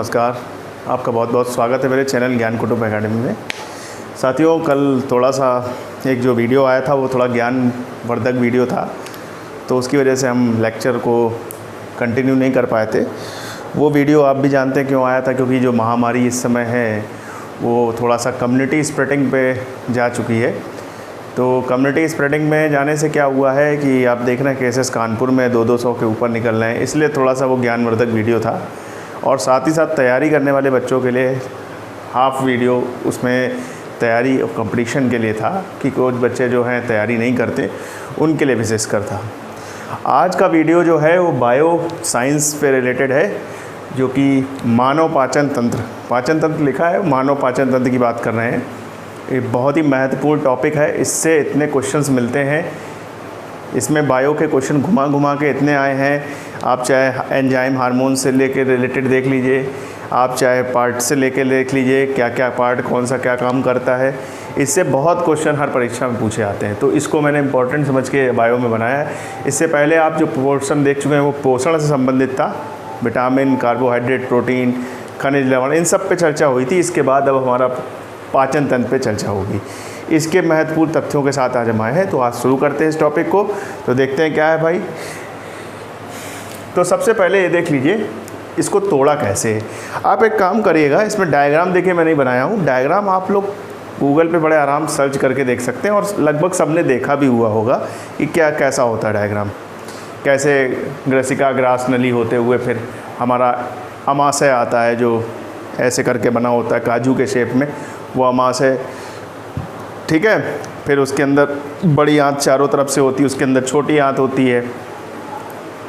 नमस्कार। आपका बहुत बहुत स्वागत है मेरे चैनल ज्ञान कुटुंब एकेडमी में। साथियों, कल थोड़ा सा एक जो वीडियो आया था वो थोड़ा ज्ञानवर्धक वीडियो था, तो उसकी वजह से हम लेक्चर को कंटिन्यू नहीं कर पाए थे। वो वीडियो आप भी जानते हैं क्यों आया था, क्योंकि जो महामारी इस समय है वो थोड़ा सा कम्युनिटी स्प्रेडिंग पे जा चुकी है। तो कम्युनिटी स्प्रेडिंग में जाने से क्या हुआ है कि आप देख रहे हैं केसेस कानपुर में 200 के ऊपर निकल रहे हैं, इसलिए थोड़ा सा वो ज्ञानवर्धक वीडियो था। और साथ ही साथ तैयारी करने वाले बच्चों के लिए हाफ वीडियो उसमें तैयारी और कंपटीशन के लिए था कि कुछ बच्चे जो हैं तैयारी नहीं करते, उनके लिए विशेषकर था। आज का वीडियो जो है वो बायो साइंस पे रिलेटेड है, जो कि मानव पाचन तंत्र लिखा है, मानव पाचन तंत्र की बात कर रहे हैं। ये बहुत ही महत्वपूर्ण टॉपिक है, इससे इतने क्वेश्चंस मिलते हैं। इसमें बायो के क्वेश्चन घुमा घुमा के इतने आए हैं। आप चाहे एंजाइम हार्मोन से लेके रिलेटेड देख लीजिए, आप चाहे पार्ट से लेके देख लीजिए, क्या क्या पार्ट कौन सा क्या काम करता है। इससे बहुत क्वेश्चन हर परीक्षा में पूछे आते हैं, तो इसको मैंने इंपॉर्टेंट समझ के बायो में बनाया है। इससे पहले आप जो पोर्शन देख चुके हैं वो पोषण से संबंधित था, विटामिन, कार्बोहाइड्रेट, प्रोटीन, खनिज लवण, इन सब पे चर्चा हुई थी। इसके बाद अब हमारा पाचन तंत्र पे चर्चा होगी। इसके महत्वपूर्ण तथ्यों के साथ आज हम आए हैं, तो आज शुरू करते हैं इस टॉपिक को। तो देखते हैं क्या है भाई। तो सबसे पहले ये देख लीजिए इसको तोड़ा कैसे है। आप एक काम करिएगा, इसमें डायग्राम देखिए मैं नहीं बनाया हूँ, डायग्राम आप लोग गूगल पे बड़े आराम सर्च करके देख सकते हैं, और लगभग सबने देखा भी हुआ होगा कि क्या कैसा होता है डायग्राम। कैसे ग्रसिका ग्रास नली होते हुए फिर हमारा अमाशय आता है, जो ऐसे करके बना होता है काजू के शेप में, वो अमाशय, ठीक है। फिर उसके अंदर बड़ी आंत चारों तरफ से होती है, उसके अंदर छोटी आंत होती है।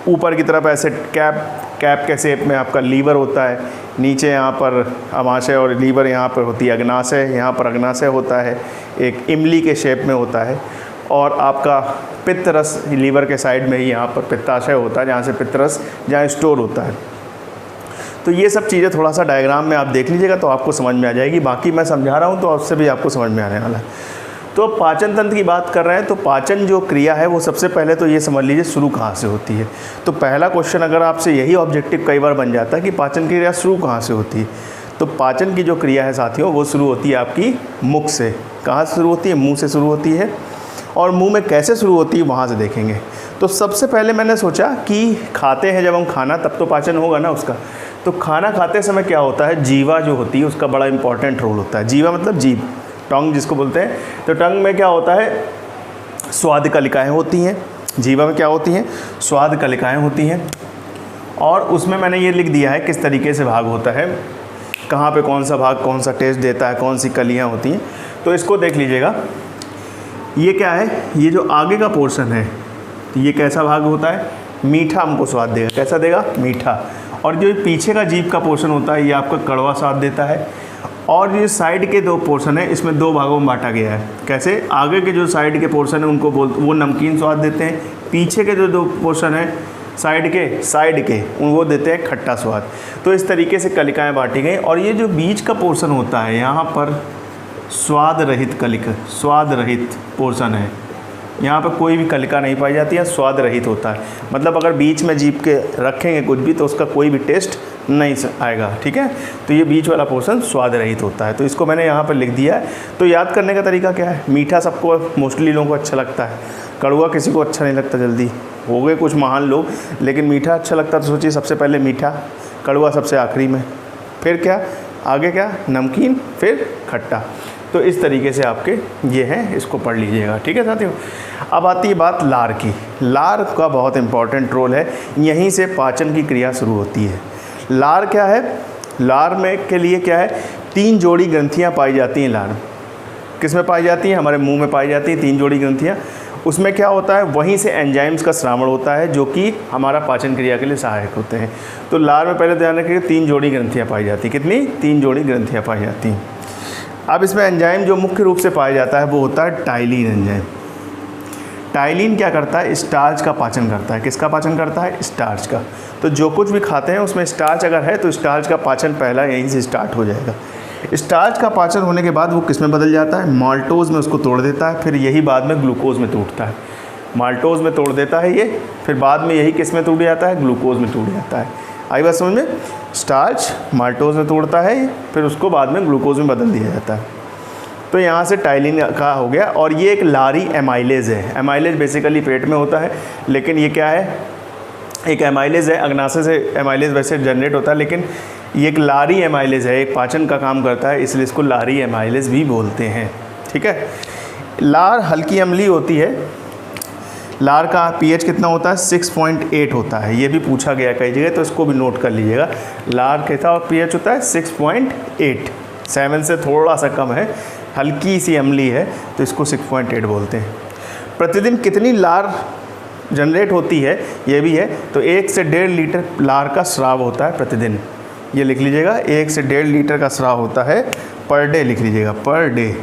ऊपर की तरफ ऐसे कैप के शेप में आपका लीवर होता है, नीचे यहाँ पर अमाशय और लीवर यहाँ पर होती है अग्नाशय, यहाँ पर अग्नाशय होता है, एक इमली के शेप में होता है। और आपका पित्तरस लीवर के साइड में ही यहाँ पर पित्ताशय होता है, जहाँ से पित्तरस जहाँ स्टोर होता है। तो ये सब चीज़ें थोड़ा सा डायग्राम में आप देख लीजिएगा तो आपको समझ में आ जाएगी। बाकी मैं समझा रहा हूँ तो उससे भी आपको समझ में आने वाला है। तो पाचन तंत्र की बात कर रहे हैं, तो पाचन जो क्रिया है वो सबसे पहले तो ये समझ लीजिए शुरू कहाँ से होती है। तो पहला क्वेश्चन अगर आपसे यही ऑब्जेक्टिव कई बार बन जाता है कि पाचन की क्रिया शुरू कहाँ से होती है, तो पाचन की जो क्रिया है साथियों वो शुरू होती है आपकी मुख से। कहाँ से शुरू होती है? मुँह से शुरू होती है। और मुँह में कैसे शुरू होती है वहाँ से देखेंगे। तो सबसे पहले मैंने सोचा कि खाते हैं जब हम खाना, तब तो पाचन होगा ना उसका। तो खाना खाते समय क्या होता है, जीवा जो होती है उसका बड़ा इंपॉर्टेंट रोल होता है। जीवा मतलब जीभ, टंग जिसको बोलते हैं। तो टंग में क्या होता है, स्वाद कलिकाएँ होती हैं। जीवा में क्या होती हैं? स्वाद कलिकाएँ होती हैं। और उसमें मैंने ये लिख दिया है किस तरीके से भाग होता है, कहाँ पे कौन सा भाग कौन सा टेस्ट देता है, कौन सी कलियाँ होती हैं। तो इसको देख लीजिएगा, ये क्या है, ये जो आगे का पोर्शन है, तो ये कैसा भाग होता है? मीठा हमको स्वाद देगा। कैसा देगा? मीठा। और जो पीछे का जीभ का पोर्शन होता है ये आपका कड़वा स्वाद देता है। और ये साइड के दो पोर्शन है, इसमें दो भागों में बांटा गया है। कैसे? आगे के जो साइड के पोर्शन है उनको वो नमकीन स्वाद देते हैं, पीछे के जो दो पोर्शन है साइड के वो देते हैं खट्टा स्वाद। तो इस तरीके से कलिकाएँ बांटी गई। और ये जो बीच का पोर्शन होता है यहाँ पर स्वाद रहित पोर्शन है। यहाँ पर कोई भी कलिका नहीं पाई जाती है, स्वाद रहित होता है। मतलब अगर बीच में जीभ के रखेंगे कुछ भी तो उसका कोई भी टेस्ट नहीं आएगा, ठीक है। तो ये बीच वाला पोर्शन स्वाद रहित होता है। तो इसको मैंने यहाँ पर लिख दिया है। तो याद करने का तरीका क्या है? मीठा सबको मोस्टली लोगों को अच्छा लगता है, कड़वा किसी को अच्छा नहीं लगता। जल्दी हो गए कुछ महान लोग, लेकिन मीठा अच्छा लगता। तो सोचिए सबसे पहले मीठा, कड़वा सबसे आखिरी में, फिर क्या आगे क्या, नमकीन, फिर खट्टा। तो इस तरीके से आपके ये हैं, इसको पढ़ लीजिएगा, ठीक है साथियों। अब आती है बात लार की। लार का बहुत इंपॉर्टेंट रोल है, यहीं से पाचन की क्रिया शुरू होती है। लार क्या है? लार में के लिए क्या है, 3 जोड़ी ग्रंथियाँ पाई जाती हैं। लार किस में पाई जाती हैं? हमारे मुंह में पाई जाती हैं 3 जोड़ी ग्रंथियाँ। उसमें क्या होता है, वहीं से एंजाइम्स का श्रावण होता है जो कि हमारा पाचन क्रिया के लिए सहायक होते हैं। तो लार में पहले ध्यान रखिए 3 जोड़ी ग्रंथियाँ पाई जाती हैं। कितनी? 3 जोड़ी ग्रंथियाँ पाई जाती हैं। अब इसमें एंजाइम जो मुख्य रूप से पाया जाता है वो होता है टाइलिन एंजाइम। टाइलिन क्या करता है? स्टार्च का पाचन करता है। किसका पाचन करता है? स्टार्च का। तो जो कुछ भी खाते हैं उसमें स्टार्च अगर है तो स्टार्च का पाचन पहला यहीं से स्टार्ट हो जाएगा। स्टार्च का पाचन होने के बाद वो किस में बदल जाता है? माल्टोज में उसको तोड़ देता है, फिर यही बाद में ग्लूकोज में टूटता है। माल्टोज में तोड़ देता है ये, फिर बाद में यही किस में टूट जाता है? ग्लूकोज में टूट जाता है। आई बात समझ में? स्टार्च माल्टोज में तोड़ता है, फिर उसको बाद में ग्लूकोज में बदल दिया जाता है। तो यहाँ से टाइलिन का हो गया। और ये एक लारी एमाइलेज है। एमाइलेज बेसिकली पेट में होता है, लेकिन ये क्या है, एक एमाइलेज है। अग्नाशय से एमाइलेज वैसे जनरेट होता है, लेकिन ये एक लारी एमाइलेज है, एक पाचन का काम करता है, इसलिए इसको लारी एमाइलेज भी बोलते हैं। ठीक है। लार हल्की अम्लीय होती है। लार का पीएच कितना होता है? 6.8 होता है। ये भी पूछा गया कई जगह, तो इसको भी नोट कर लीजिएगा। लार कितना पीएच होता है? 6.8, 7 से थोड़ा सा कम है, हल्की सी अम्लीय है, तो इसको 6.8 बोलते हैं। प्रतिदिन कितनी लार जनरेट होती है, ये भी है। तो 1 से 1.5 लीटर लार का स्राव होता है प्रतिदिन। ये लिख लीजिएगा, 1 से 1.5 लीटर का स्राव होता है पर डे, लिख लीजिएगा पर डे।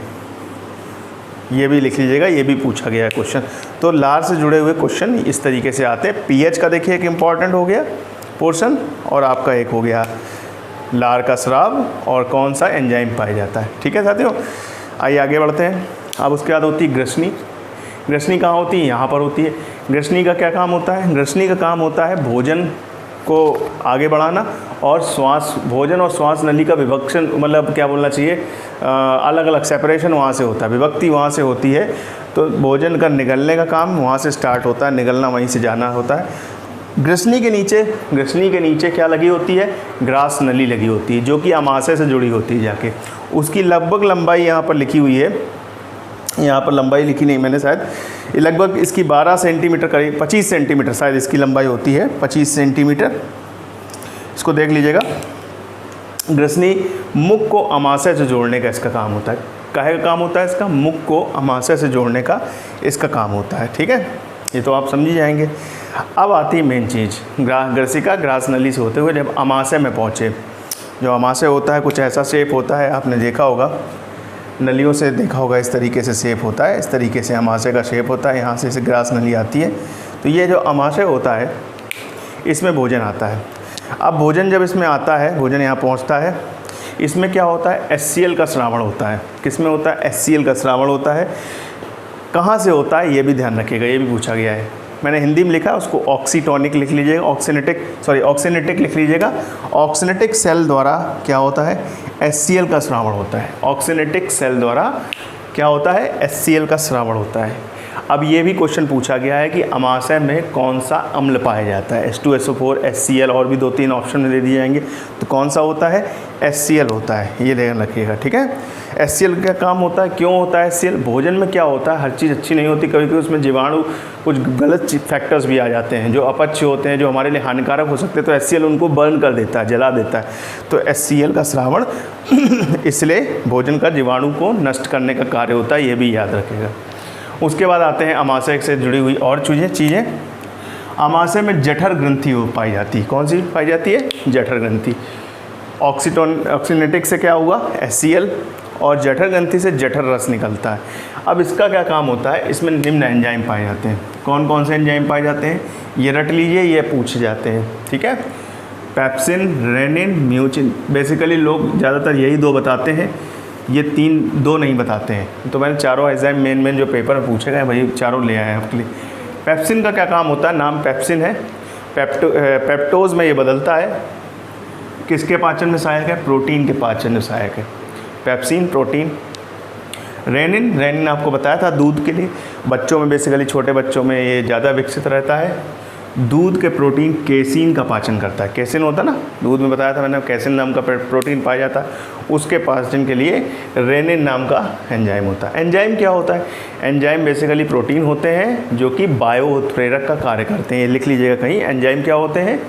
ये भी लिख लीजिएगा, ये भी पूछा गया है क्वेश्चन। तो लार से जुड़े हुए क्वेश्चन इस तरीके से आते हैं। पीएच का देखिए एक इम्पॉर्टेंट हो गया पोर्शन, और आपका एक हो गया लार का स्राव और कौन सा एंजाइम पाया जाता है। ठीक है साथियों, आइए आगे बढ़ते हैं। अब उसके बाद होती है ग्रसनी। ग्रसनी कहाँ होती है? यहाँ पर होती है। ग्रसनी का क्या काम होता है? ग्रसनी का काम होता है भोजन को आगे बढ़ाना और श्वास, भोजन और श्वास नली का विभक्षण, मतलब क्या बोलना चाहिए, अलग अलग सेपरेशन वहाँ से होता है, विभक्ति वहाँ से होती है। तो भोजन का निगलने का काम वहाँ से स्टार्ट होता है, निगलना वहीं से जाना होता है। ग्रसनी के नीचे क्या लगी होती है? ग्रास नली लगी होती है, जो कि अमाशय से जुड़ी होती है जाके। उसकी लगभग लंबाई यहाँ पर लिखी हुई है, यहाँ पर लंबाई लिखी नहीं मैंने शायद, लगभग इसकी 12 सेंटीमीटर करीब, 25 सेंटीमीटर शायद इसकी लंबाई होती है, 25 सेंटीमीटर। इसको देख लीजिएगा। ग्रसनी मुख को अमाशय से जोड़ने का इसका काम होता है। काहे का काम होता है इसका? मुख को अमाशय से जोड़ने का इसका काम होता है। ठीक है, ये तो आप समझी जाएंगे। अब आती है मेन चीज़, ग्रसिका ग्रास नली से होते हुए जब अमाशय में पहुँचे। जो अमाशय होता है कुछ ऐसा शेप होता है, आपने देखा होगा, नलियों से देखा होगा, इस तरीके से शेप होता है, इस तरीके से अमाशय का शेप होता है। यहाँ से इसे ग्रास नली आती है। तो ये जो अमाशय होता है, इसमें भोजन आता है। अब भोजन जब इसमें आता है, भोजन यहाँ पहुँचता है, इसमें क्या होता है? HCl का श्रावण होता है। किस में होता है? HCl का श्रावण होता है। कहाँ से होता है ये भी ध्यान रखिएगा, ये भी पूछा गया है। मैंने हिंदी में लिखा, उसको ऑक्सीटोनिक लिख लीजिएगा, ऑक्सीनेटिक लिख लीजिएगा। ऑक्सीनेटिक सेल द्वारा क्या होता है? HCl का श्रावण होता है। ऑक्सीनेटिक सेल द्वारा क्या होता है? HCl का श्रावण होता है। अब ये भी क्वेश्चन पूछा गया है कि अमाशय में कौन सा अम्ल पाया जाता है? H2SO4, HCl, और भी 2-3 ऑप्शन दे दिए जाएंगे। तो कौन सा होता है? HCl होता है, ये ध्यान रखिएगा। ठीक है, HCl का काम होता है। क्यों होता है HCl? भोजन में क्या होता है, हर चीज़ अच्छी नहीं होती, कभी कभी उसमें जीवाणु, कुछ गलत फैक्टर्स भी आ जाते हैं जो अपच्य होते हैं, जो हमारे लिए हानिकारक हो सकते हैं। तो HCl उनको बर्न कर देता है, जला देता है। तो HCl का श्रावण इसलिए भोजन का जीवाणु को नष्ट करने का कार्य होता है, ये भी याद रखिएगा। उसके बाद आते हैं अमाशय से जुड़ी हुई और चीज़ें। अमाशय में जठर ग्रंथि पाई जाती है। कौन सी पाई जाती है? जठर ग्रंथि। ऑक्सीनेटिक से क्या हुआ? HCl, और जठर ग्रंथि से जठर रस निकलता है। अब इसका क्या काम होता है? इसमें निम्न एंजाइम पाए जाते हैं। कौन कौन से एंजाइम पाए जाते हैं? ये रट लीजिए, ये पूछे जाते हैं। ठीक है, पेप्सिन, रेनिन, म्यूचिन। बेसिकली लोग ज़्यादातर यही 2 बताते हैं, ये 2 नहीं बताते हैं। तो मैंने चारों एंजाइम मेन जो पेपर में पूछे गए वही चारों ले आए हैं आपके लिए। पेप्सिन का क्या काम होता है? नाम पेप्सिन है। पेप्टोज में ये बदलता है। किसके पाचन में सहायक है? प्रोटीन के पाचन में सहायक है। Pepsin protein. रेनिन आपको बताया था दूध के लिए। बच्चों में बेसिकली छोटे बच्चों में ये ज़्यादा विकसित रहता है। दूध के प्रोटीन केसिन का पाचन करता है। केसिन होता ना, दूध में बताया था मैंने, केसिन नाम का प्रोटीन पाया जाता है। उसके पाचन के लिए रेनिन नाम का एंजाइम होता है। एंजाइम क्या होता है? एंजाइम बेसिकली प्रोटीन होते हैं जो कि बायो उत्प्रेरक का कार्य करते हैं। ये लिख लीजिएगा कहीं, एंजाइम क्या होते हैं?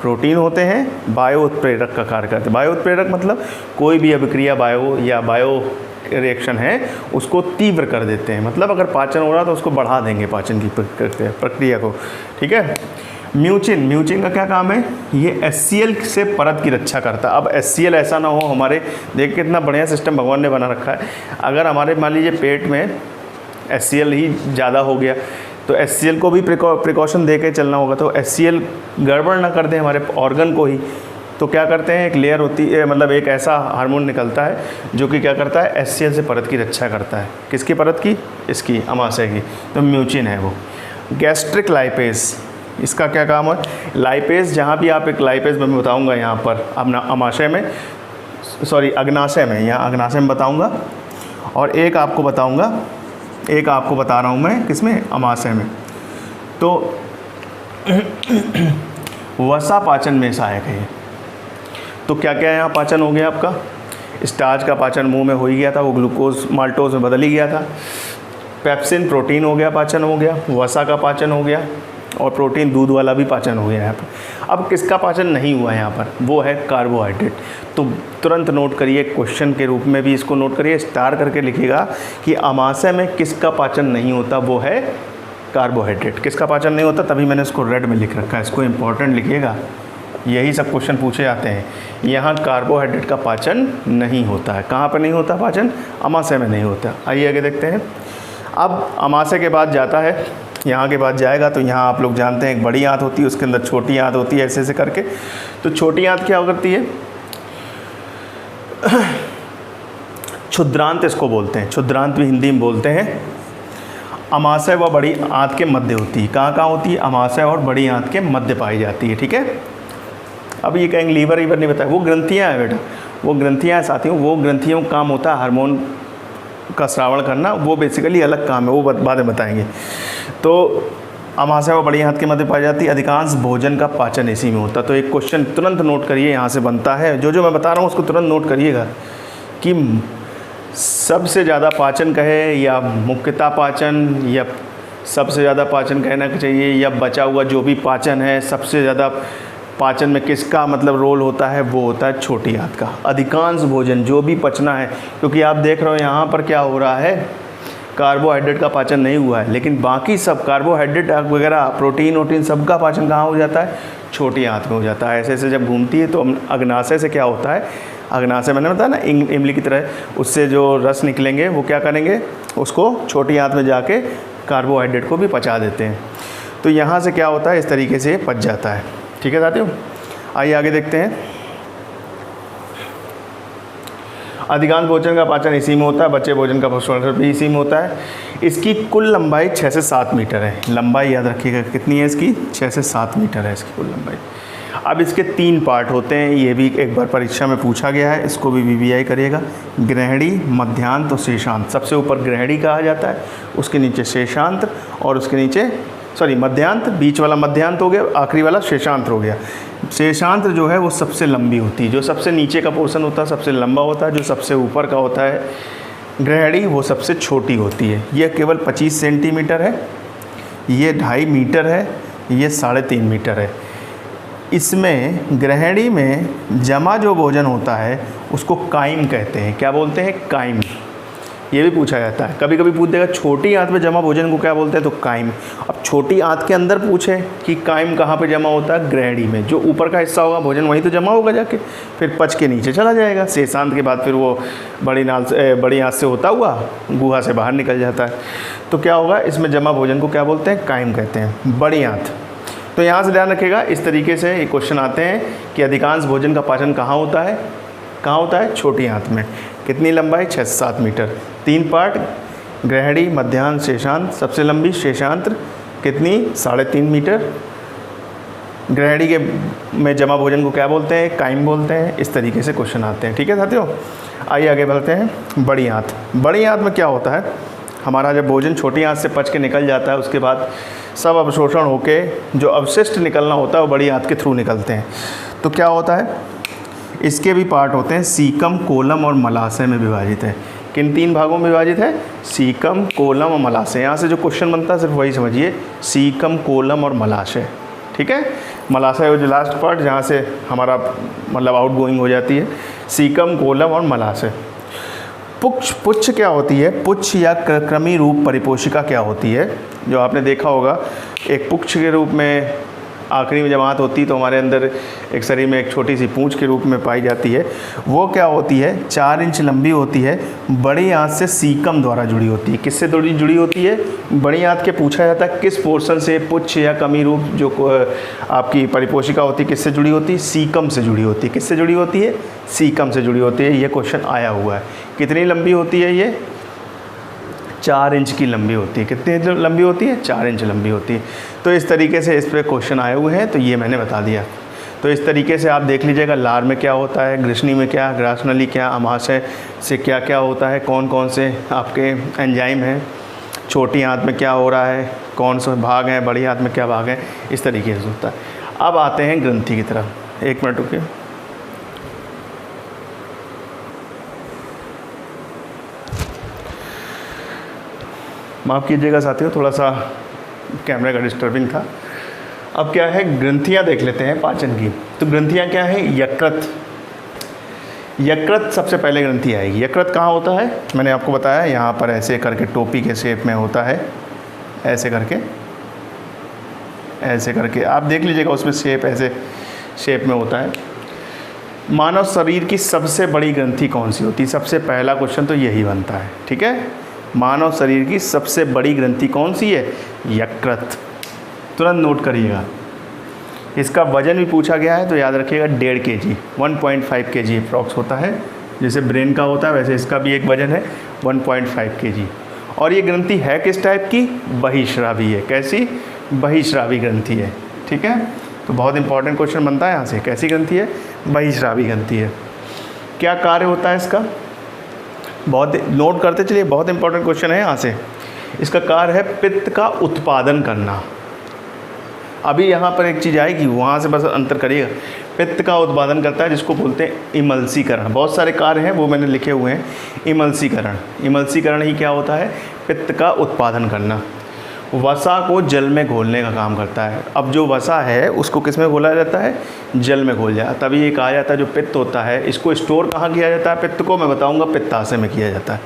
प्रोटीन होते हैं, बायो उत्प्रेरक का कार्य करते हैं। बायो उत्प्रेरक मतलब कोई भी अभिक्रिया बायो रिएक्शन है उसको तीव्र कर देते हैं। मतलब अगर पाचन हो रहा तो उसको बढ़ा देंगे पाचन की प्रक्रिया को। ठीक है। म्यूचिन का क्या काम है? ये HCl से परत की रक्षा करता है। अब HCl ऐसा ना हो हमारे, देख कितना बढ़िया सिस्टम भगवान ने बना रखा है। अगर हमारे मान लीजिए पेट में HCl ही ज़्यादा हो गया तो HCl को भी प्रिकॉशन दे के चलना होगा। तो HCl गड़बड़ ना कर दे हमारे ऑर्गन को ही, तो क्या करते हैं, एक लेयर होती है, मतलब एक ऐसा हार्मोन निकलता है जो कि क्या करता है? HCl से परत की रक्षा करता है। किसकी परत की? इसकी, अमाशय की। तो म्यूचिन है वो। गैस्ट्रिक लाइपेज, इसका क्या काम है, लाइपेज, जहाँ भी आप एक लाइपेज मैं बताऊँगा यहाँ पर अपना अमाशय में, सॉरी अग्नाशय में, यहाँ अग्नाशय में बताऊँगा, और एक आपको बताऊँगा, एक आपको बता रहा हूँ मैं किसमें, अमाशय में। तो वसा पाचन में सहायक है। तो क्या क्या यहाँ पाचन हो गया आपका, स्टार्च का पाचन मुंह में हो ही गया था, वो ग्लूकोज माल्टोज में बदल ही गया था। पेप्सिन प्रोटीन हो गया, पाचन हो गया। वसा का पाचन हो गया, और प्रोटीन दूध वाला भी पाचन हो गया यहाँ पर। अब किसका पाचन नहीं हुआ यहाँ पर, वो है कार्बोहाइड्रेट। तो तुरंत नोट करिए, क्वेश्चन के रूप में भी इसको नोट करिए, स्टार करके लिखिएगा कि अमाशय में किसका पाचन नहीं होता, वो है कार्बोहाइड्रेट। किसका पाचन नहीं होता, तभी मैंने इसको रेड में लिख रखा है, इसको इम्पोर्टेंट लिखिएगा, यही सब क्वेश्चन पूछे जाते हैं। यहाँ कार्बोहाइड्रेट का पाचन नहीं होता है। कहाँ पर नहीं होता पाचन, अमाशय में नहीं होता। आइए आगे देखते हैं। अब अमाशय के बाद जाता है, यहाँ के बाद जाएगा तो यहाँ आप लोग जानते हैं एक बड़ी आंत होती है, उसके अंदर छोटी आंत होती है, ऐसे ऐसे करके। तो छोटी आंत क्या करती है, क्षुद्रांत इसको बोलते हैं, क्षुद्रांत भी हिंदी में बोलते हैं। अमाशय व बड़ी आंत के मध्य होती है। कहाँ कहाँ होती है, अमाशय और बड़ी आंत के मध्य पाई जाती है, ठीक है। अब ये कहेंगे लीवर वीवर नहीं बताया, वो ग्रंथियाँ हैं बेटा, वो ग्रंथियाँ हैं साथियों, वो ग्रंथियों का काम होता है हार्मोन का श्रावण करना, वो बेसिकली अलग काम है, वो बाद में बताएंगे। तो अमाशय व बड़ी आंत के मध्य पाई जाती है। अधिकांश भोजन का पाचन इसी में होता है। तो एक क्वेश्चन तुरंत नोट करिए, यहाँ से बनता है, जो मैं बता रहा हूँ उसको तुरंत नोट करिएगा कि सबसे ज़्यादा पाचन कहे या मुख्यतः पाचन, या सबसे ज़्यादा पाचन कहना चाहिए, या बचा हुआ जो भी पाचन है, सबसे ज़्यादा पाचन में किसका मतलब रोल होता है, वो होता है छोटी आंत का। अधिकांश भोजन जो भी पचना है, क्योंकि आप देख रहे हो यहाँ पर क्या हो रहा है, कार्बोहाइड्रेट का पाचन नहीं हुआ है, लेकिन बाकी सब कार्बोहाइड्रेट वगैरह प्रोटीन वोटीन सबका पाचन कहाँ हो जाता है, छोटी आंत में हो जाता है। ऐसे ऐसे जब घूमती है तो अग्नाशय से क्या होता है, अग्नाशय मैंने बताया ना इमली की तरह, उससे जो रस निकलेंगे वो क्या करेंगे, उसको छोटी आंत में जाके कार्बोहाइड्रेट को भी पचा देते हैं। तो यहाँ से क्या होता है, इस तरीके से पच जाता है, ठीक है साथियों। आइए आगे देखते हैं। अधिकांश भोजन का पाचन इसी में होता है, बच्चे भोजन का पोषण भी इसी में होता है। इसकी कुल लंबाई 6 से 7 मीटर है। लंबाई याद रखिएगा कितनी है इसकी, 6 से 7 मीटर है इसकी कुल लंबाई। अब इसके 3 पार्ट होते हैं, ये भी एक बार परीक्षा में पूछा गया है, इसको भी वीवीआई करिएगा। ग्रहणी, मध्यांत और शेषांत। सबसे ऊपर ग्रहणी कहा जाता है, उसके नीचे शेषांत, और उसके नीचे मध्यांत, बीच वाला मध्यांत हो गया, आखिरी वाला शेषांत हो गया। शेषांत जो है वो सबसे लंबी होती है, जो सबसे नीचे का पोर्शन होता है सबसे लंबा होता है, जो सबसे ऊपर का होता है ग्रहणी वो सबसे छोटी होती है। ये केवल 25 सेंटीमीटर है, ये 2.5 मीटर है, ये 3.5 मीटर है। इसमें ग्रहणी में जमा जो भोजन होता है उसको काइम कहते हैं। क्या बोलते हैं, काइम। ये भी पूछा जाता है, कभी कभी पूछ देगा छोटी आंत में जमा भोजन को क्या बोलते हैं, तो काइम। अब छोटी आंत के अंदर पूछे कि काइम कहाँ पे जमा होता है, ग्रहणी में। जो ऊपर का हिस्सा होगा भोजन वहीं तो जमा होगा जाके, फिर पच के नीचे चला जाएगा। शेषांत के बाद फिर वो बड़ी आंत से होता हुआ गुहा से बाहर निकल जाता है। तो क्या होगा, इसमें जमा भोजन को क्या बोलते हैं, काइम कहते हैं, बड़ी आंत। तो यहाँ से ध्यान रखिएगा, इस तरीके से ये क्वेश्चन आते हैं कि अधिकांश भोजन का पाचन कहाँ होता है, छोटी आंत में। कितनी लंबाई, 6 से 7 मीटर। 3 पार्ट, ग्रहणी, मध्यांत, शेषांत। सबसे लंबी शेषांत कितनी, 3.5 मीटर। ग्रहणी के में जमा भोजन को क्या बोलते हैं, काइम बोलते हैं। इस तरीके से क्वेश्चन आते हैं, ठीक है साथियों। आइए आगे बढ़ते हैं। बड़ी आंत। बड़ी आंत में क्या होता है, हमारा जब भोजन छोटी आंत से पच के निकल जाता है, उसके बाद सब अवशोषण होके जो अवशिष्ट निकलना होता है वो बड़ी आंत के थ्रू निकलते हैं। तो क्या होता है, इसके भी पार्ट होते हैं, सीकम, कोलम और मलाशय में विभाजित है। किन 3 भागों में विभाजित है, सीकम, कोलम और मलाशय। यहाँ से जो क्वेश्चन बनता है सिर्फ वही समझिए, सीकम, कोलम और मलाशय, ठीक है। मलाशय जो लास्ट पार्ट जहाँ से हमारा मतलब आउट गोइंग हो जाती है, सीकम, कोलम और मलाशय। पुच्छ क्या होती है, पुच्छ या क्रमी रूप परिपोषिका क्या होती है, जो आपने देखा होगा एक पुच्छ के रूप में आखिरी में जमात होती है, तो हमारे अंदर एक शरीर में एक छोटी सी पूंछ के रूप में पाई जाती है। वो क्या होती है, 4 इंच लंबी होती है, बड़ी आंत से सीकम द्वारा जुड़ी होती है। किससे जुड़ी होती है, बड़ी आंत के पूछा जाता है किस पोर्शन से पुच्छ या कमी रूप जो आपकी परिपोषिका होती है किससे जुड़ी होती है, सीकम से जुड़ी होती है। किससे जुड़ी होती है, सीकम से जुड़ी होती है। ये क्वेश्चन आया हुआ है। कितनी लंबी होती है ये, 4 इंच की लंबी होती है। कितनी लंबी होती है? 4 इंच लंबी होती है। तो इस तरीके से इस पर क्वेश्चन आए हुए हैं, तो ये मैंने बता दिया। तो इस तरीके से आप देख लीजिएगा लार में क्या होता है, ग्रसनी में क्या, ग्रासनली क्या, अमाशय से क्या क्या होता है, कौन कौन से आपके एंजाइम हैं, छोटी आंत में क्या हो रहा है, कौन से भाग हैं, बड़ी आंत में क्या भाग हैं, इस तरीके से होता है। अब आते हैं ग्रंथि की तरफ। 1 मिनट रुकिए। माफ़ कीजिएगा साथियों, थोड़ा सा कैमरे का डिस्टर्बिंग था। अब क्या है, ग्रंथियाँ देख लेते हैं पाचन की। तो ग्रंथियाँ क्या है? यकृत। यकृत सबसे पहले ग्रंथि आएगी। यकृत कहाँ होता है? मैंने आपको बताया यहाँ पर ऐसे करके टोपी के शेप में होता है, ऐसे करके, ऐसे करके आप देख लीजिएगा, उसमें शेप ऐसे शेप में होता है। मानव शरीर की सबसे बड़ी ग्रंथि कौन सी होती है? सबसे पहला क्वेश्चन तो यही बनता है, ठीक है। मानव शरीर की सबसे बड़ी ग्रंथि कौन सी है? यकृत। तुरंत नोट करिएगा। इसका वजन भी पूछा गया है तो याद रखिएगा 1.5 kg, 1.5 kg अप्रॉक्स होता है। जैसे ब्रेन का होता है वैसे इसका भी एक वजन है 1.5 kg। और ये ग्रंथि है किस टाइप की? बहिश्रावी है। कैसी? बहिश्रावी ग्रंथि है, ठीक है। तो बहुत इंपॉर्टेंट क्वेश्चन बनता है यहाँ से। कैसी ग्रंथि है? बहिश्रावी ग्रंथि है। क्या कार्य होता है इसका? बहुत नोट करते चलिए, बहुत इंपॉर्टेंट क्वेश्चन है यहाँ से। इसका कार्य है पित्त का उत्पादन करना। अभी यहाँ पर एक चीज़ आएगी, वहाँ से बस अंतर करिएगा। पित्त का उत्पादन करता है जिसको बोलते हैं इमल्सीकरण। बहुत सारे कार्य हैं वो मैंने लिखे हुए हैं। इमल्सीकरण, इमल्सीकरण ही क्या होता है? पित्त का उत्पादन करना। वसा को जल में घोलने का काम करता है। अब जो वसा है उसको किस में घोला जाता है? जल में घोल जाता है। तभी ये कहा जाता है जो पित्त होता है इसको स्टोर कहाँ किया जाता है? पित्त को मैं बताऊंगा पित्ताशय में किया जाता है।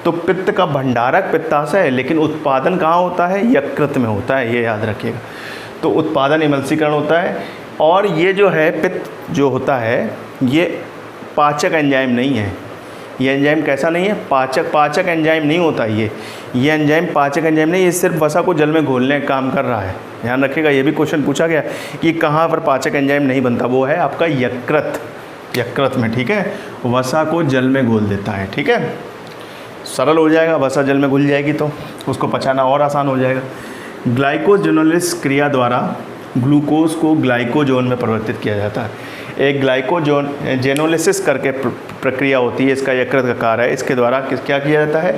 तो पित्त का भंडारक पित्ताशय है, लेकिन उत्पादन कहाँ होता है? यकृत में होता है, ये याद रखिएगा। तो उत्पादन इमल्सीकरण होता है। और ये जो है पित्त जो होता है ये पाचक एंजाइम नहीं है। ये एंजाइम कैसा नहीं है? पाचक एंजाइम नहीं होता ये एंजाइम पाचक एंजाइम नहीं, ये सिर्फ वसा को जल में घोलने का काम कर रहा है। ध्यान रखिएगा, ये भी क्वेश्चन पूछा गया कि कहाँ पर पाचक एंजाइम नहीं बनता। वो है आपका यकृत में, ठीक है। वसा को जल में घोल देता है, ठीक है। सरल हो जाएगा, वसा जल में घुल जाएगी तो उसको पचाना और आसान हो जाएगा। ग्लाइकोजेनोलिसिस क्रिया द्वारा ग्लूकोज को ग्लाइकोजोन में परिवर्तित किया जाता है। एक ग्लाइकोजेनोलिसिस करके प्रक्रिया होती है, इसका यकृत का कार्य है। इसके द्वारा क्या किया जाता है?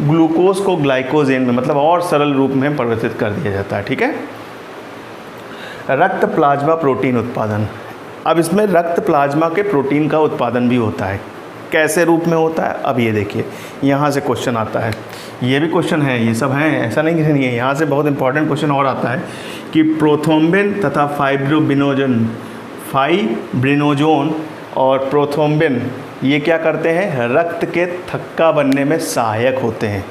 ग्लूकोज को ग्लाइकोजेन में, मतलब और सरल रूप में परिवर्तित कर दिया जाता है, ठीक है। रक्त प्लाज्मा प्रोटीन उत्पादन। अब इसमें रक्त प्लाज्मा के प्रोटीन का उत्पादन भी होता है। कैसे रूप में होता है? अब ये देखिए, यहाँ से क्वेश्चन आता है। ये भी क्वेश्चन है, ये सब हैं, ऐसा नहीं कि नहीं है। यहाँ से बहुत इंपॉर्टेंट क्वेश्चन और आता है कि प्रोथ्रोम्बिन तथा फाइब्रिनोजोन और प्रोथ्रोम्बिन ये क्या करते हैं? रक्त के थक्का बनने में सहायक होते हैं।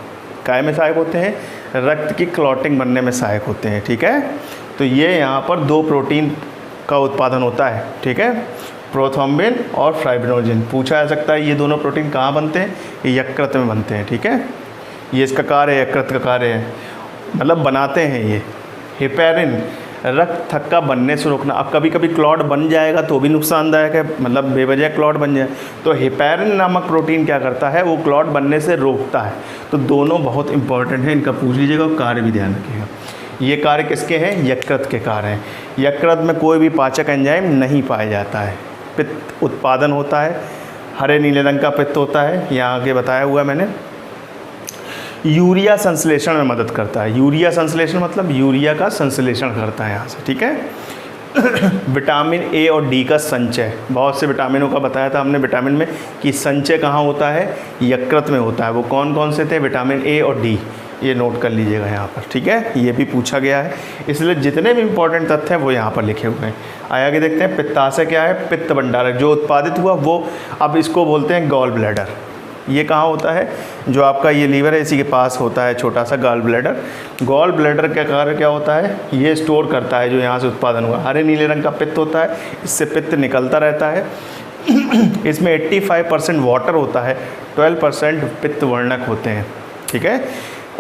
काय में सहायक होते हैं? रक्त की क्लॉटिंग बनने में सहायक होते हैं, ठीक है। तो ये यहाँ पर 2 प्रोटीन का उत्पादन होता है, ठीक है। प्रोथ्रोम्बिन और फाइब्रिनोजन। पूछा जा सकता है ये दोनों प्रोटीन कहाँ बनते हैं? ये यकृत में बनते हैं, ठीक है। ये इसका कार्य है, यकृत का कार्य है, मतलब बनाते हैं ये। हेपेरिन, रक्त थक्का बनने से रोकना। अब कभी कभी क्लॉट बन जाएगा तो भी नुकसानदायक है, मतलब बेवजह क्लॉट बन जाए। तो हेपेरिन नामक प्रोटीन क्या करता है? वो क्लॉट बनने से रोकता है। तो दोनों बहुत इंपॉर्टेंट है, इनका पूछ लीजिएगा और कार्य भी ध्यान रखिएगा। ये कार्य किसके हैं? यकृत के कार्य हैं। यकृत में कोई भी पाचक एंजाइम नहीं पाया जाता है। पित्त उत्पादन होता है, हरे नीले रंग का पित्त होता है, यहाँ आगे बताया हुआ मैंने। यूरिया संश्लेषण में मदद करता है। यूरिया संश्लेषण मतलब यूरिया का संश्लेषण करता है यहाँ से, ठीक है। विटामिन ए और डी का संचय। बहुत से विटामिनों का बताया था हमने विटामिन में कि संचय कहाँ होता है? यकृत में होता है। वो कौन कौन से थे? विटामिन ए और डी। ये नोट कर लीजिएगा यहाँ पर, ठीक है। ये भी पूछा गया है, इसलिए जितने भी इंपॉर्टेंट तथ्य हैं वो यहाँ पर लिखे हुए हैं। आगे देखते हैं पित्ताशय क्या है? पित्त भंडारक। जो उत्पादित हुआ वो, अब इसको बोलते हैं गॉल ब्लैडर। ये कहाँ होता है? जो आपका ये लीवर है इसी के पास होता है छोटा सा गॉल ब्लैडर। गॉल ब्लैडर का कार्य क्या होता है? ये स्टोर करता है जो यहाँ से उत्पादन हुआ। हरे नीले रंग का पित्त होता है, इससे पित्त निकलता रहता है। इसमें 85% वाटर होता है, 12% पित्त वर्णक होते हैं, ठीक है।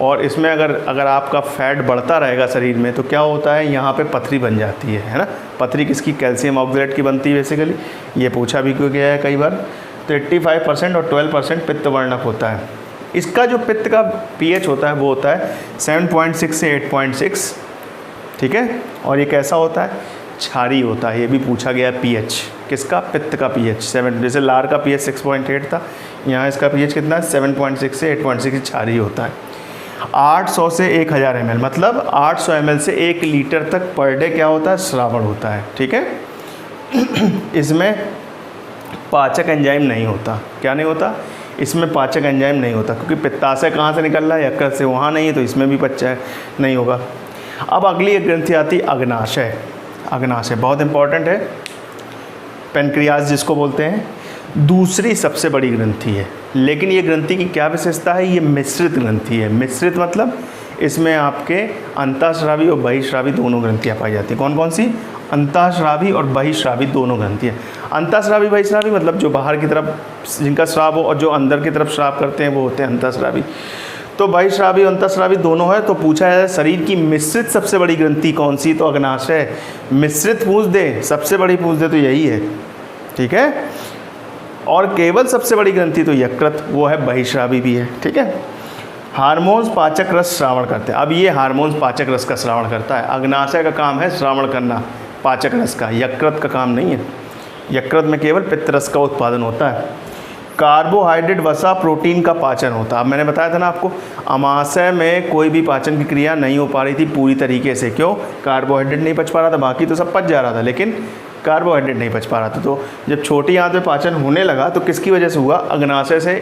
और इसमें अगर आपका फैट बढ़ता रहेगा शरीर में तो क्या होता है? यहाँ पे पथरी बन जाती है ना। पथरी किसकी? कैल्शियम ऑक्सलेट की बनती है बेसिकली। ये पूछा भी क्यों गया है कई बार। तो 85% और 12% पित्त वर्णक होता है। इसका जो पित्त का pH होता है वो होता है 7.6 से 8.6, ठीक है। और ये कैसा होता है, क्षारीय होता है। ये भी पूछा गया pH, किसका, पित्त का pH 7, जैसे लार का pH 6.8 था, यहाँ इसका pH कितना है 7.6 से 8.6, क्षारीय होता है। 800 से 1000 ml, मतलब 800 ml से 1 लीटर तक पर डे क्या होता है, श्रावण होता है, ठीक है। इसमें पाचक एंजाइम नहीं होता, क्या नहीं होता, इसमें पाचक एंजाइम नहीं होता, क्योंकि पित्ताशय कहाँ से निकल रहा है, यकृत से, वहाँ नहीं है, तो इसमें भी पच्चा नहीं होगा। अब अगली एक ग्रंथि आती है अग्नाशय। अग्नाशय बहुत इंपॉर्टेंट है, पेनक्रियाज जिसको बोलते हैं, दूसरी सबसे बड़ी ग्रंथि है। लेकिन ये ग्रंथि की क्या विशेषता है, ये मिश्रित ग्रंथि है। मिश्रित मतलब इसमें आपके अंतःस्रावी और बहिःस्रावी दोनों ग्रंथियाँ पाई जाती हैं। कौन कौन सी, अंतःस्रावी और बहिःस्रावी दोनों ग्रंथियाँ। अंतःस्रावी बहिःस्रावी मतलब जो बाहर की तरफ जिनका स्राव हो और जो अंदर की तरफ स्राव करते हैं वो होते हैं अंतःस्रावी। तो बहिःस्रावी और अंतःस्रावी दोनों है। तो पूछा है शरीर की मिश्रित सबसे बड़ी ग्रंथि कौन सी, तो अग्नाशय। मिश्रित पूछ दे, सबसे बड़ी पूछ दे तो यही है, ठीक है। और केवल सबसे बड़ी ग्रंथि तो यकृत, वो है, बहिःस्रावी भी है, ठीक है। हार्मोन्स पाचक रस श्रावण करते हैं। अब ये हार्मोन्स पाचक रस का श्रावण करता है। अग्नाशय का काम है श्रावण करना पाचक रस का, यकृत का काम नहीं है। यकृत में केवल पित्त रस का उत्पादन होता है। कार्बोहाइड्रेट, वसा, प्रोटीन का पाचन होता है। अब मैंने बताया था ना आपको, अमाशय में कोई भी पाचन की क्रिया नहीं हो पा रही थी पूरी तरीके से। क्यों, कार्बोहाइड्रेट नहीं पच पा रहा था, बाकी तो सब पच जा रहा था, लेकिन कार्बोहाइड्रेट नहीं पच पा रहा था। तो जब छोटी आंत में पाचन होने लगा तो किसकी वजह से हुआ, अग्नाशय से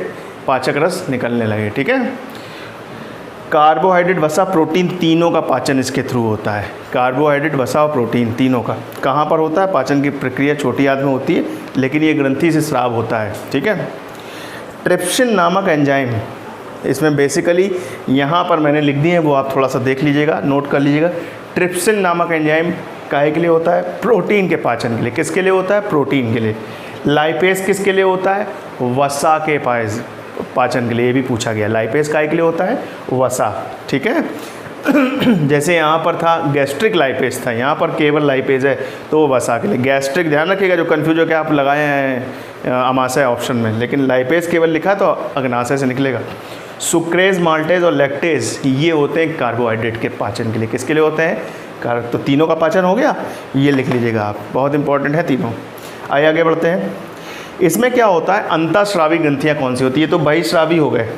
पाचक रस निकलने लगे, ठीक है। कार्बोहाइड्रेट, वसा, प्रोटीन तीनों का पाचन इसके थ्रू होता है। कार्बोहाइड्रेट, वसा और प्रोटीन तीनों का कहाँ पर होता है, पाचन की प्रक्रिया छोटी आंत में होती है, लेकिन ये ग्रंथि से स्राव होता है, ठीक है। ट्रिप्सिन नामक एंजाइम, इसमें बेसिकली यहाँ पर मैंने लिख दी है, वो आप थोड़ा सा देख लीजिएगा, नोट कर लीजिएगा। ट्रिप्सिन नामक एंजाइम काहे के लिए होता है, प्रोटीन के पाचन के लिए। किसके लिए होता है, प्रोटीन के लिए। लाइपेज किसके लिए होता है, वसा के पाचन के लिए। ये भी पूछा गया, लाइपेज काहे के लिए होता है, वसा, ठीक है। जैसे यहाँ पर था गैस्ट्रिक लाइपेज था, यहाँ पर केवल लाइपेज है, तो वो वसा के लिए। गैस्ट्रिक ध्यान रखिएगा, जो कन्फ्यूज हो के आप लगाए हैं अमाशय ऑप्शन में, लेकिन लाइपेज केवल लिखा तो अग्नाशय से निकलेगा। सुक्रेज, माल्टेज और लैक्टेज ये होते हैं कार्बोहाइड्रेट के पाचन के लिए। किसके लिए होते हैं, तो तीनों का पाचन हो गया, ये लिख लीजिएगा आप, बहुत इंपॉर्टेंट है तीनों। आइए आगे बढ़ते हैं। इसमें क्या होता है, अंतःस्रावी ग्रंथियाँ कौन सी होती है, तो बहिःस्रावी हो गए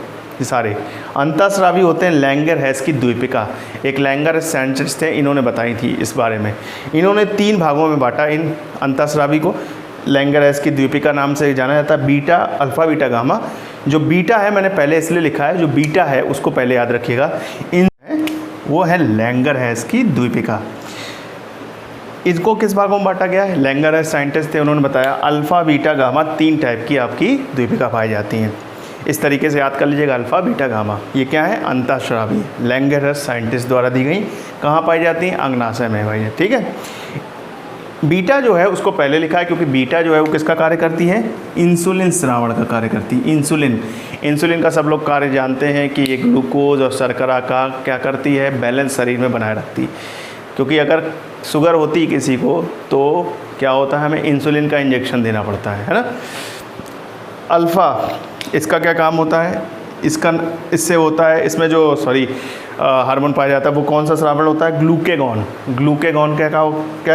सारे। अंतःस्रावी होते हैं लैंगरहैस की द्वीपिका। एक लैंगरहैस साइंटिस्ट थे, इन्होंने बताई थी इस बारे में। इन्होंने 3 भागों में बांटा इन अंतःस्रावी को। लैंगरहैस की द्वीपिका नाम से जाना जाता है। Beta, alpha, beta, gamma. जो बीटा है मैंने पहले इसलिए लिखा है, जो बीटा है उसको पहले याद रखिएगा, इन वो है लैंगरहैस की द्वीपिका। इसको किस भागों में बांटा गया है, लैंगरहैस साइंटिस्ट थे, उन्होंने बताया अल्फ़ा, बीटा, गामा 3 टाइप की आपकी द्वीपिका पाई जाती हैं। इस तरीके से याद कर लीजिएगा, अल्फ़ा, बीटा, गामा। ये क्या है, अंतःस्रावी, लैंगरहैस साइंटिस्ट द्वारा दी गई। कहाँ पाई जाती हैं, अग्नाशय में भाई, ठीक है। बीटा जो है उसको पहले लिखा है, क्योंकि बीटा जो है वो किसका कार्य करती है, इंसुलिन श्रावण का कार्य करती है। इंसुलिन का सब लोग कार्य जानते हैं कि ये ग्लूकोज और शर्करा का क्या करती है, बैलेंस शरीर में बनाए रखती है। क्योंकि अगर शुगर होती है किसी को तो क्या होता है, हमें इंसुलिन का इंजेक्शन देना पड़ता है ना। अल्फ़ा, इसका क्या काम होता है, इससे होता है, इसमें जो हार्मोन पाया जाता है वो कौन सा श्रावण होता है, ग्लूकेगॉन। ग्लूकेगॉन क्या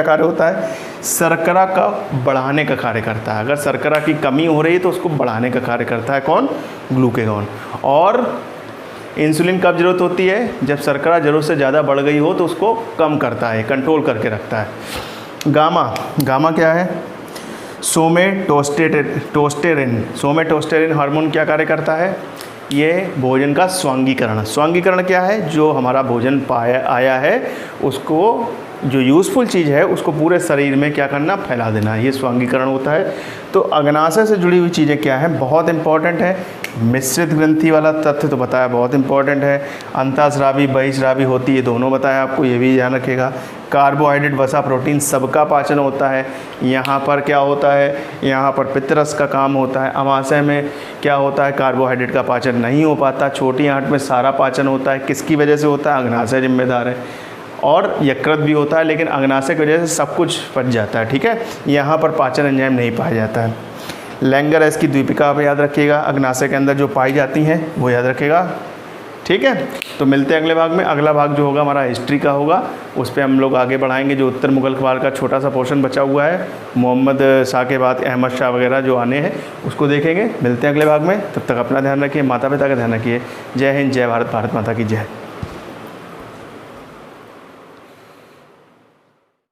कार्य होता है, शर्करा का बढ़ाने का कार्य करता है। अगर शर्करा की कमी हो रही है तो उसको बढ़ाने का कार्य करता है कौन, ग्लूकेगॉन। और इंसुलिन कब जरूरत होती है, जब शर्करा ज़रूरत से ज़्यादा बढ़ गई हो तो उसको कम करता है, कंट्रोल करके रखता है। गामा क्या है, सोमेटोस्टेरिन हार्मोन क्या कार्य करता है, ये भोजन का स्वांगीकरण क्या है, जो हमारा भोजन आया है उसको, जो यूज़फुल चीज़ है उसको पूरे शरीर में क्या करना, फैला देना, ये स्वांगीकरण होता है। तो अग्नाशय से जुड़ी हुई चीज़ें क्या हैं, बहुत इंपॉर्टेंट है। मिश्रित ग्रंथि वाला तथ्य तो बताया, बहुत इंपॉर्टेंट है। अंतःस्रावी बहिःस्रावी होती है, दोनों बताया आपको, ये भी ध्यान रखिएगा। कार्बोहाइड्रेट, वसा, प्रोटीन सबका पाचन होता है। यहाँ पर क्या होता है, यहाँ पर पित्तरस का काम होता है। अमाशय में क्या होता है, कार्बोहाइड्रेट का पाचन नहीं हो पाता। छोटी आंत में सारा पाचन होता है, किसकी वजह से होता है, अग्नाशय जिम्मेदार है। और यकृत भी होता है, लेकिन अग्नाशय की वजह से सब कुछ पच जाता है, ठीक है। यहाँ पर पाचन एंजाइम नहीं पाया जाता है। लैंगर इसकी द्वीपिका आप याद रखिएगा, अग्नाशय के अंदर जो पाई जाती हैं वो याद रखिएगा। ठीक है, तो मिलते हैं अगले भाग में। अगला भाग जो होगा हमारा हिस्ट्री का होगा, उस पर हम लोग आगे बढ़ाएंगे। जो उत्तर मुगल काल का छोटा सा पोर्शन बचा हुआ है, मोहम्मद शाह के बाद अहमद शाह वगैरह जो आने हैं, उसको देखेंगे। मिलते हैं अगले भाग में, तब तक अपना ध्यान रखिए, माता पिता का ध्यान रखिए। जय हिंद, जय भारत, भारत माता की जय।